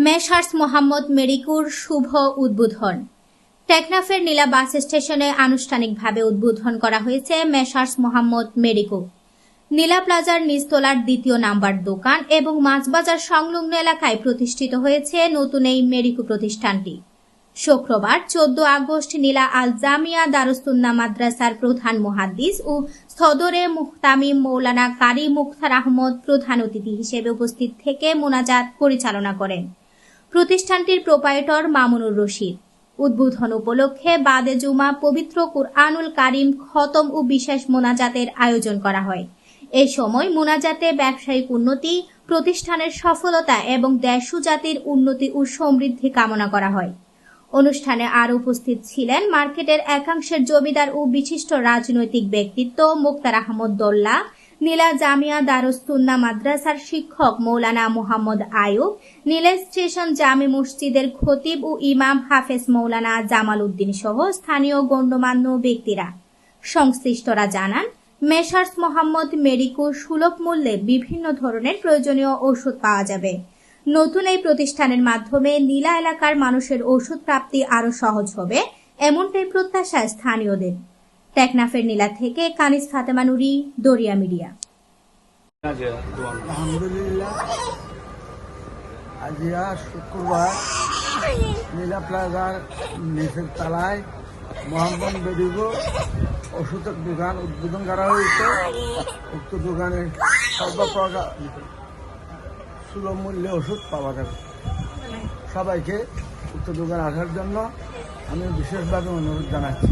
Messrs Mohammad মেডিকোর শুভ উদ্বোধন। টেকনাফের নীলা বাস স্টেশনে আনুষ্ঠানিকভাবে উদ্বোধন করা হয়েছে মেসার্স মোহাম্মদ মেডিকো। নীলা প্লাজার নিচতলার ২য় নাম্বার দোকান এবং মাছবাজার সংলগ্ন এলাকায় প্রতিষ্ঠিত হয়েছে নতুন এই মেডিকো প্রতিষ্ঠানটি। শুক্রবার ১৪ আগস্ট নীলা আল জামিয়া দারুস-সুন্নাহ মাদ্রাসার প্রধান মুহাদ্দিস ও সদরে মুহতামিম মৌলানা কারি মুখতার আহমদ প্রধান অতিথি হিসেবে উপস্থিত থেকে মোনাজাত পরিচালনা করেন প্রতিষ্ঠানটির প্রোপাইটর মামুনুর রশিদ। উদ্বোধন উপলক্ষে বাদে জুমা পবিত্র কুরআনুল কারিম খতম ও বিশেষ মোনাজাতের আয়োজন করা হয়। এ সময় মোনাজাতে ব্যবসায়িক উন্নতি, প্রতিষ্ঠানের সফলতা এবং দেশ ও জাতির উন্নতি ও সমৃদ্ধি কামনা করা হয়। অনুষ্ঠানে আরও উপস্থিত ছিলেন মার্কেটের একাংশের জমিদার ও বিশিষ্ট রাজনৈতিক ব্যক্তিত্ব মুখতার আহমদ দোল্লা, নীলা জামিয়া দারুস-সুন্নাহ মাদ্রাসার শিক্ষক মৌলানা মোহাম্মদ আয়ুব, নীলা স্টেশন জামে মসজিদের খতিব ও ইমাম হাফেজ মৌলানা জামাল উদ্দিন সহ স্থানীয় গণ্যমান্য ব্যক্তিরা। সংশ্লিষ্টরা জানান, মেসার্স মোহাম্মদ মেডিকো সুলভ মূল্যে বিভিন্ন ধরনের প্রয়োজনীয় ঔষধ পাওয়া যাবে। নতুন এই প্রতিষ্ঠানের মাধ্যমে নীলা এলাকার মানুষের ওষুধ প্রাপ্তি আরও সহজ হবে, এমনটাই প্রত্যাশা স্থানীয়দের। টেকনাফের নীলা থেকে কানিজ ফাতেমা নুরি, দরিয়া মিডিয়া। আলহামদুলিল্লাহ, আজিয়া শুক্রবার নীলা প্লাজার নিচের তলায় মোহাম্মদ মেডিকো ওষুধের দোকান উদ্বোধন করা হয়েছে। উক্ত দোকানে সর্বপ্রকার সুলভ মূল্যে ওষুধ পাওয়া যাবে। সবাইকে উক্ত দোকানে আসার জন্য আমি বিশেষভাবে অনুরোধ জানাচ্ছি।